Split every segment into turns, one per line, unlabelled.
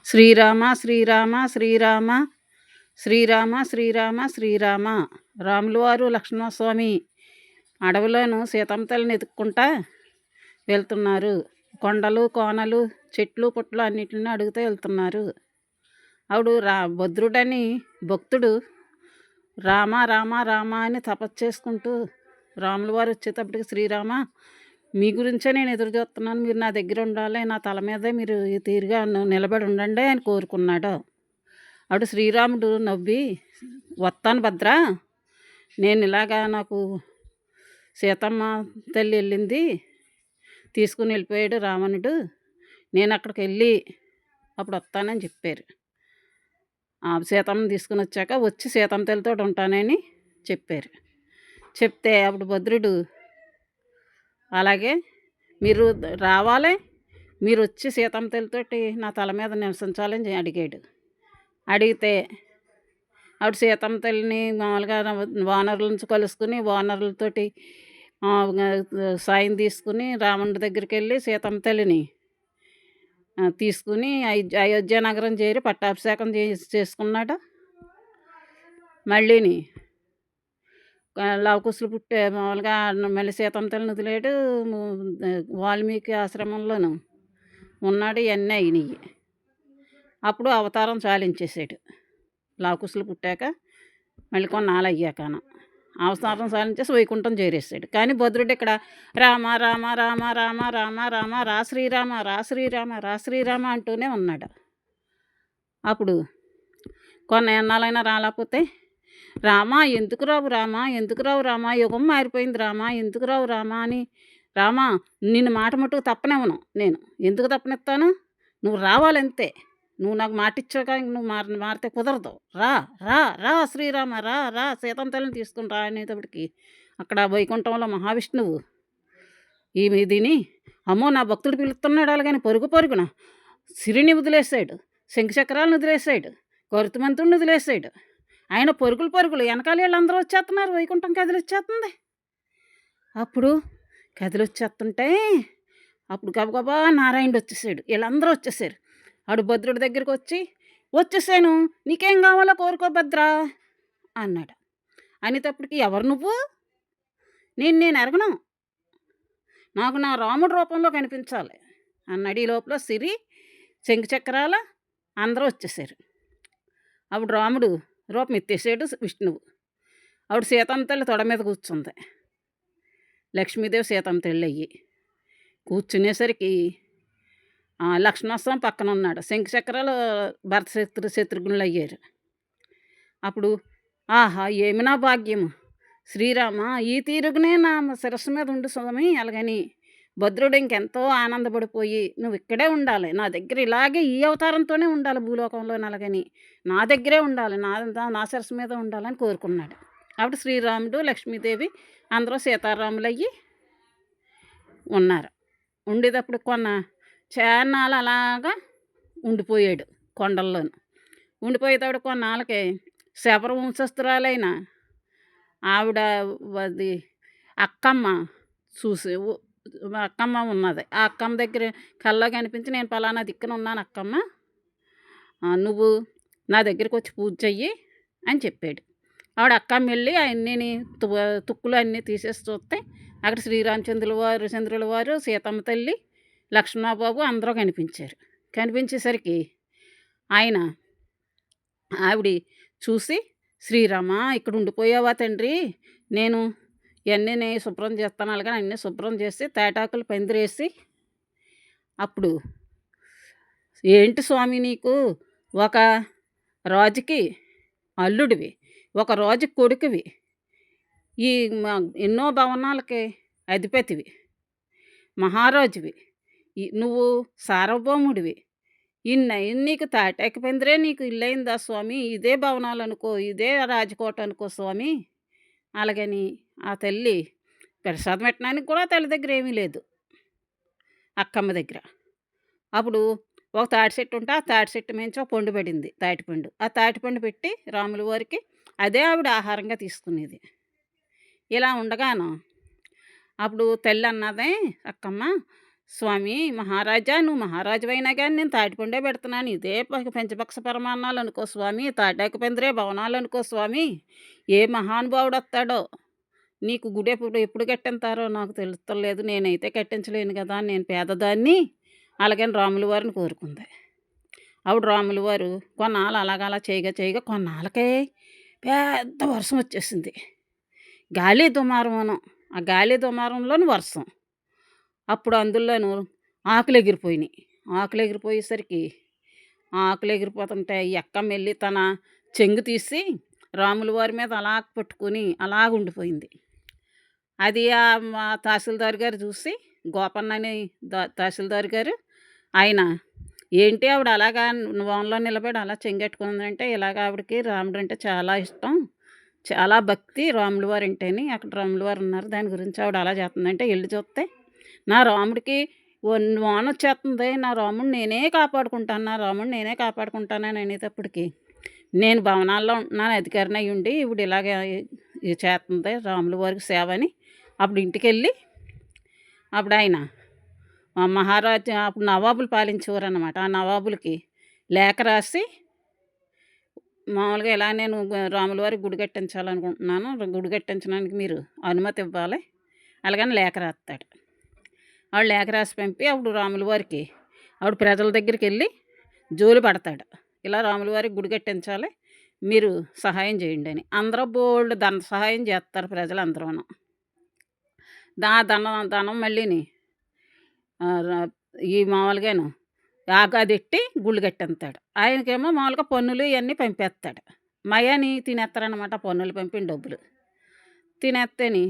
శ్రీరామ శ్రీరామ శ్రీరామ శ్రీరామ శ్రీరామ శ్రీరామ రాములు వారు లక్ష్మణస్వామి అడవిలోను సీతమ్మతల్లిని ఎత్తుక్కుంటా వెళ్తున్నారు. కొండలు కోనలు చెట్లు పుట్లు అన్నిటిని అడుగుతూ వెళ్తున్నారు. ఆవిడు భద్రుడని భక్తుడు రామ రామ రామ అని తపస్సు చేసుకుంటూ రాముల వారు వచ్చేటప్పటికి శ్రీరామ మీ గురించే నేను ఎదురు చూస్తున్నాను, మీరు నా దగ్గర ఉండాలి, నా తల మీదే మీరు తీరుగా నిలబడి ఉండండి అని కోరుకున్నాడు. అప్పుడు శ్రీరాముడు నవ్వి వస్తాను భద్ర, నేను ఇలాగా నాకు సీతమ్మ తల్లి వెళ్ళింది తీసుకుని వెళ్ళిపోయాడు రావణుడు, నేను అక్కడికి వెళ్ళి అప్పుడు వస్తానని చెప్పారు. సీతమ్మని తీసుకుని వచ్చాక వచ్చి సీతమ్మ తల్లితో ఉంటానని చెప్పారు. చెప్తే అప్పుడు భద్రుడు అలాగే మీరు రావాలి, మీరు వచ్చి సీతమ్మ తల్లితోటి నా తల మీద నివసించాలని అడిగాడు. అడిగితే ఆవిడ సీతమ్మ తల్లిని మామూలుగా వానరుల నుంచి కలుసుకుని వానరులతోటి సాయం తీసుకుని రావణుడి దగ్గరికి వెళ్ళి సీతమ్మ తల్లిని తీసుకుని అయోధ్య నగరం చేరి పట్టాభిషేకం చేసుకున్నాడు. మళ్ళీని లవకుశులు పుట్టే మామూలుగా మళ్ళీ సీతమ్మ తల్లిని వదిలేడు, వాల్మీకి ఆశ్రమంలోనూ ఉన్నాడు. ఇవన్నీ అయినాయి. అప్పుడు అవతారం చాలించేసాడు. లవకుశులు పుట్టాక మళ్ళీ కొన్నాళ్ళు అయ్యాకన అవతారం చాలించేసి వైకుంఠం చేరేసాడు. కానీ భద్రుడు ఇక్కడ రామ రామ రామ రామ రామ రామ రా శ్రీరామ రా శ్రీరామ రా శ్రీరామ అంటూనే ఉన్నాడు. అప్పుడు కొన్న ఎన్నాళ్ళైనా రాలేకపోతే రామ ఎందుకు రావు రామ ఎందుకు రావు రామ, యుగం మారిపోయింది రామ ఎందుకు రావు రామ అని, రామ నిన్ను మాట మట్టుకు తప్పనివ్వను, నేను ఎందుకు తప్పనిస్తాను, నువ్వు రావాలంతే, నువ్వు నాకు మాట ఇచ్చాక నువ్వు మారితే కుదరదు, రా రా రా శ్రీరామ రా రా సీతమ్మ తల్లిని తీసుకుని రా అనేటప్పటికి అక్కడ వైకుంఠంలో మహావిష్ణువు ఈమె దీని అమ్మో నా భక్తుడు పిలుస్తున్నాడు అలాగని పరుగు పరుగున సిరిని వదిలేసాడు, శంఖచక్రాలను వదిలేసాడు, గరుతుమంతుడిని వదిలేసాడు. ఆయన పరుగులు వెనకాల వీళ్ళందరూ వచ్చేస్తున్నారు, వైకుంఠం కదిలి వచ్చేస్తుంది. అప్పుడు కదిలి వచ్చేస్తుంటే అప్పుడు గబగబా నారాయణుడు వచ్చేసాడు, వీళ్ళందరూ వచ్చేసారు. ఆడు భద్రుడి దగ్గరికి వచ్చేసాను, నీకేం కావాలో కోరుకో భద్ర అన్నాడు. అనేటప్పటికి ఎవరు నువ్వు, నేను ఎరగను, నాకు నా రాముడు రూపంలో కనిపించాలి అన్నాడు. ఈ లోపల సిరి శంఖచక్రాల అందరూ వచ్చేసారు. అప్పుడు రాముడు రూపం ఎత్తేసాడు విష్ణువు. ఆవిడ సీతమ్మ తల్లి తొడ మీద కూర్చుంది. లక్ష్మీదేవి సీతమ్మ తల్లి అయ్యి కూర్చునేసరికి లక్ష్మణస్వామి పక్కన ఉన్నాడు. శంఖచక్రాలు భరత శత్రుఘ్నులు అయ్యారు. అప్పుడు ఆహా ఏమి నా భాగ్యము శ్రీరామ, ఈ తీరుగునే నా శిరస్సు మీద ఉండు స్వామి అలాగని భద్రుడు ఇంకెంతో ఆనందపడిపోయి నువ్వు ఇక్కడే ఉండాలి, నా దగ్గర ఇలాగే ఈ అవతారంతోనే ఉండాలి భూలోకంలో అలాగని నా దగ్గరే ఉండాలి, నా శిరస్సు మీద ఉండాలని కోరుకున్నాడు. అప్పుడు శ్రీరాముడు లక్ష్మీదేవి అందరూ సీతారాములు అయ్యి ఉన్నారు. ఉండేటప్పుడు చాన్నాళ్ళు అలాగా ఉండిపోయాడు కొండల్లోను. ఉండిపోయేటప్పుడు కొన్నాళ్ళకి శబర వంశస్థురాలైన ఆవిడ అది అక్కమ్మ చూసి అక్కమ్మ ఉన్నది. ఆ అక్కమ్మ దగ్గర కల్లో కనిపించి నేను పలానా దిక్కున ఉన్నాను అక్కమ్మ, నువ్వు నా దగ్గరికి వచ్చి పూజ చెయ్యి అని చెప్పాడు. ఆవిడ అక్కమ్మ వెళ్ళి అన్నీ తుక్కులు అన్నీ తీసేసి చూస్తే అక్కడ చంద్రుల వారు సీతమ్మ తల్లి లక్ష్మణబాబు అందరూ కనిపించారు. కనిపించేసరికి ఆవిడ చూసి శ్రీరామ ఇక్కడ ఉండిపోయావా తండ్రి, నేను ఇవన్నీ శుభ్రం చేస్తాను అలాగని అన్నీ శుభ్రం చేసి తాటాకులు పందిరేసి అప్పుడు ఏంటి స్వామి నీకు ఒక రాజుకి అల్లుడివి, ఒక రాజు కొడుకువి, ఈ ఎన్నో భవనాలకి అధిపతివి, మహారాజువి, నువ్వు సార్వభౌముడివి, నీకు తాటాకి పందిరే నీకు ఇల్లయిందా స్వామి, ఇదే భవనాలు అనుకో, ఇదే రాజకోట అనుకో స్వామి అలాగని ఆ తల్లి ప్రసాదం పెట్టడానికి కూడా తల్లి దగ్గర ఏమీ లేదు అక్కమ్మ దగ్గర. అప్పుడు ఒక తాటి చెట్టు ఉంటే ఆ తాటి చెట్టు మించి ఒక పండు పడింది, తాటిపండు. ఆ తాటిపండు పెట్టి రాముల వారికి అదే ఆవిడ ఆహారంగా తీసుకునేది. ఇలా ఉండగాను అప్పుడు తల్లి అన్నదే అక్కమ్మ స్వామి మహారాజా నువ్వు మహారాజువైనా గాని నేను తాటిపండే పెడుతున్నాను. ఇదే పంచపక్ష పరమాన్నాలనుకో స్వామి, తాటాకు పందిరే భవనాలనుకో స్వామి. ఏ మహానుభావుడొత్తాడో, నీకు గుడెప్పుడు ఎప్పుడు కట్టింతారో నాకు తెలుస్తలేదు. నేనైతే కట్టించలేను గదా! నేను పేదదాన్ని. అలాగని రాముల వారిని కోరుకుంది. ఆవిడ రాముల వారు కొన్నాళ్ళు అలాగలా చేయగా చేయగా కొన్నాళ్ళకే పెద్ద వర్షం వచ్చేసింది. గాలి దుమారమును. ఆ గాలి దుమారంలోని వర్షం. అప్పుడు అందులోను ఆకులెగిరిపోయినియి. ఆకులెగిరిపోయేసరికి ఆకులెగిరిపోతుంటే ఈ అక్కమ్మ ఎళ్లి తన చెంగు తీసి రాముల వారి మీద అలాగ పట్టుకొని అలాగుండిపోయింది. అది మా తహసీల్దార్ గారు చూసి గోపన్న అని తహసీల్దార్ గారు ఆయన ఏంటి ఆవిడ అలాగా వానలో నిలబడి అలా చెంగెట్టుకుందంటే ఇలాగ ఆవిడకి రాముడంటే చాలా ఇష్టం. చాలా భక్తి రాముల వారంటేని. అక్కడ రాముల వారు ఉన్నారు. దాని గురించి ఆవిడ అలా చేస్తుందంటే ఎళ్లి చూస్తే నా రాముడికి వానొచ్చేస్తుంది. నా రాముడిని నేనే కాపాడుకుంటాను. నా రాముడిని నేనే కాపాడుకుంటానని అనేటప్పటికి నేను భవనాల్లో ఉంటున్నాను అధికారిని అయ్యుండి ఈవిడ ఇలాగ చేస్తుంది రాముల వారికి సేవ అని అప్పుడు ఇంటికెళ్ళి అప్పుడు ఆయన మహారాజు అప్పుడు నవాబులు పాలించేవారనమాట. ఆ నవాబులకి లేఖ రాసి మామూలుగా ఇలా నేను రాముల వారికి గుడి కట్టించాలనుకుంటున్నాను. గుడి కట్టించడానికి మీరు అనుమతి ఇవ్వాలి. అలాగని లేఖ రాస్తాడు. ఆవిడ లేఖ రాసి పంపి అప్పుడు రాముల వారికి ఆవిడ ప్రజల దగ్గరికెళ్ళి జోలి పడతాడు. ఇలా రాముల వారికి గుడి కట్టించాలి. మీరు సహాయం చేయండి అని. అందరూ బోలెడు సహాయం చేస్తారు ప్రజలందరూను. ధనం మళ్ళీని ఈ మామూలుగాను ఆగాదెట్టి గుళ్ళు కట్టేస్తాడు. ఆయనకేమో మామూలుగా పన్నులు ఇవన్నీ పంపేస్తాడు. మయాని తినేస్తారనమాట పన్నులు పంపిన డబ్బులు. తినేస్తేని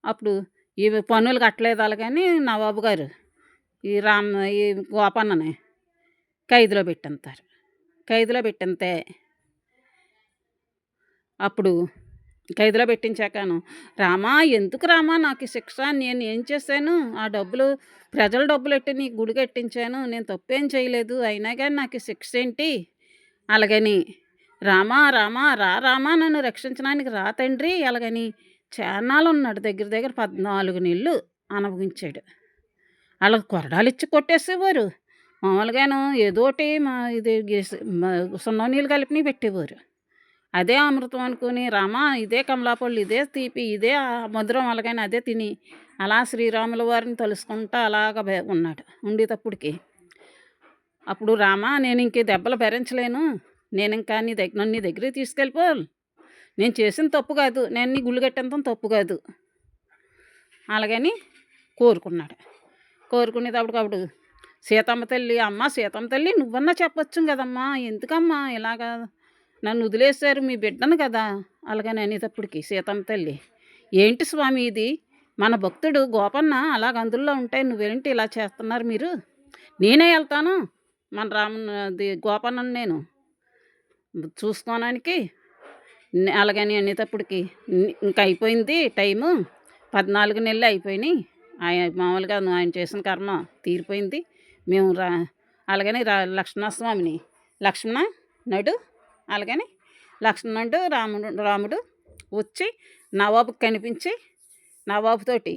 అప్పుడు ఇవి పన్నులు కట్టలేదు అలాగని నవాబు గారు ఈ గోపన్నని ఖైదులో పెట్టేస్తారు. ఖైదులో పెట్టింతే అప్పుడు ఖైదులో పెట్టించాకను రామా ఎందుకు రామా నాకు ఈ శిక్ష నేను ఏం చేశాను ఆ డబ్బులు ప్రజల డబ్బులు ఎట్టి నీకు గుడి కట్టించాను నేను తప్పేం చేయలేదు అయినా కానీ నాకు ఈ శిక్ష ఏంటి అలాగని రామా రామా రామా నన్ను రక్షించడానికి రా తండ్రి అలాగని చాన్నాళ్ళు ఉన్నాడు దగ్గర దగ్గర 14 నెలలు అనుభవించాడు. వాళ్ళకి కొరడాలు ఇచ్చి కొట్టేసేవారు. మామూలుగాను ఏదోటి ఇది సున్నం నీళ్ళు కలిపిని పెట్టేవారు. అదే అమృతం అనుకుని రామా ఇదే కమలాపళ్ళు ఇదే తీపి ఇదే మధురం అలాగని అదే తిని అలా శ్రీరాముల వారిని తలుసుకుంటా అలాగ ఉన్నాడు ఉండేటప్పటికి అప్పుడు రామా నేను ఇంక దెబ్బలు భరించలేను నేను ఇంకా నన్ను నీ దగ్గరికి తీసుకెళ్ళిపోవాలి నేను చేసిన తప్పు కాదు నేను నీ గుళ్ళు కట్టేంత తప్పు కాదు అలాగని కోరుకున్నాడు. కోరుకునేటప్పుడు సీతమ్మ తల్లి అమ్మ సీతమ్మ తల్లి నువ్వన్నా చెప్పొచ్చు కదమ్మా ఎందుకమ్మా ఇలాగా నన్ను వదిలేశారు మీ బిడ్డను కదా అలాగని అనేటప్పటికి సీతమ్మ తల్లి ఏంటి స్వామి ఇది మన భక్తుడు గోపన్న అలాగ అందులో ఉంటే నువ్వేంటి ఇలా చేస్తున్నారు మీరు నేనే వెళ్తాను మన గోపన్నను నేను చూసుకోవడానికి అలాగని అనేటప్పటికి ఇంకా అయిపోయింది టైము 14 నెలలు అయిపోయినాయి మామూలుగా ఆయన చేసిన కర్మ తీరిపోయింది మేము అలాగని లక్ష్మణస్వామిని లక్ష్మణ నడు అలాగని లక్ష్మణుడు రాముడు వచ్చి నవాబుకి కనిపించి నవాబుతోటి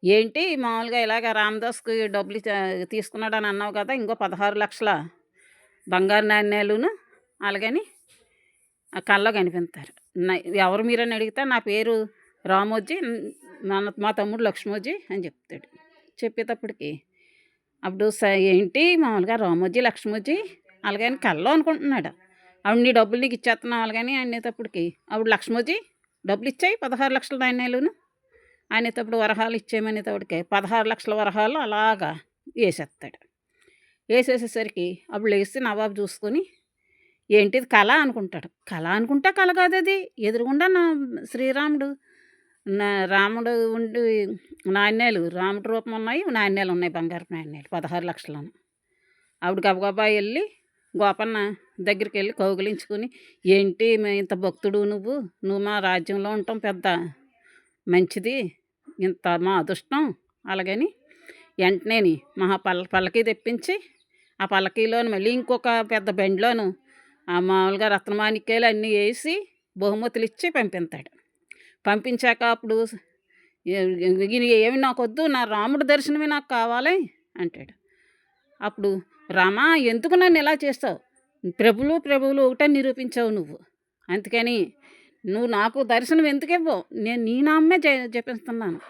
ఏంటి మామూలుగా ఇలాగ రామదాస్కి డబ్బులు తీసుకున్నాడని అన్నావు కదా ఇంకో 16 లక్షల బంగారు నాణ్యాలును అలాగని ఆ కళ్ళలో కనిపిస్తారు. ఎవరు మీరని అడిగితే నా పేరు రామోజీ మా తమ్ముడు లక్ష్మోజీ అని చెప్తాడు. చెప్పేటప్పటికి అప్పుడు ఏంటి మామూలుగా రామోజీ లక్ష్మోజీ అలాగని కళ్ళలో అనుకుంటున్నాడు. ఆవిడ నీ డబ్బులు నీకు ఇచ్చేస్తున్నాం అలాగని అనేటప్పటికి ఆవిడ లక్ష్మోజీ డబ్బులు ఇచ్చాయి 16 లక్షల నాణ్యాలును అనేటప్పుడు వరహాలు ఇచ్చేయమనేటప్పటికి 16 లక్షల వరహాలు అలాగా వేసేస్తాడు. వేసేసేసరికి అప్పుడు లేచి నవాబు చూసుకొని ఏంటిది కళ అనుకుంటాడు. కళ అనుకుంటే కళ కాదు అది ఎదురుగుండా శ్రీరాముడు రాముడు ఉండి నాణ్యాలు రాముడి రూపం ఉన్నాయి నాణ్యాలు ఉన్నాయి బంగారు నాణ్యాలు 16 లక్షలను. ఆవిడ గబగబా వెళ్ళి గోపన్న దగ్గరికి వెళ్ళి కౌగిలించుకుని ఏంటి ఇంత భక్తుడు నువ్వు మా రాజ్యంలో ఉండటం పెద్ద మంచిది ఇంత మా అదృష్టం అలాగని వెంటనేని పల్లకీ తెప్పించి ఆ పల్లకీలోని మళ్ళీ ఇంకొక పెద్ద బండిలోను మామూలుగా రత్నమాణిక్యాలు అన్నీ వేసి బహుమతులు ఇచ్చి పంపిస్తాడు. పంపించాక అప్పుడు ఏమి నాకు వద్దు నా రాముడి దర్శనమే నాకు కావాలి అంటాడు. అప్పుడు రామా ఎందుకు నన్ను ఇలా చేస్తావు? ప్రభువులు ఒకటని నిరూపించావు నువ్వు. అందుకని నువ్వు నాకు దర్శనం ఎందుకు ఇవ్వవు? నేను నీ నామమే జపిస్తున్నాను.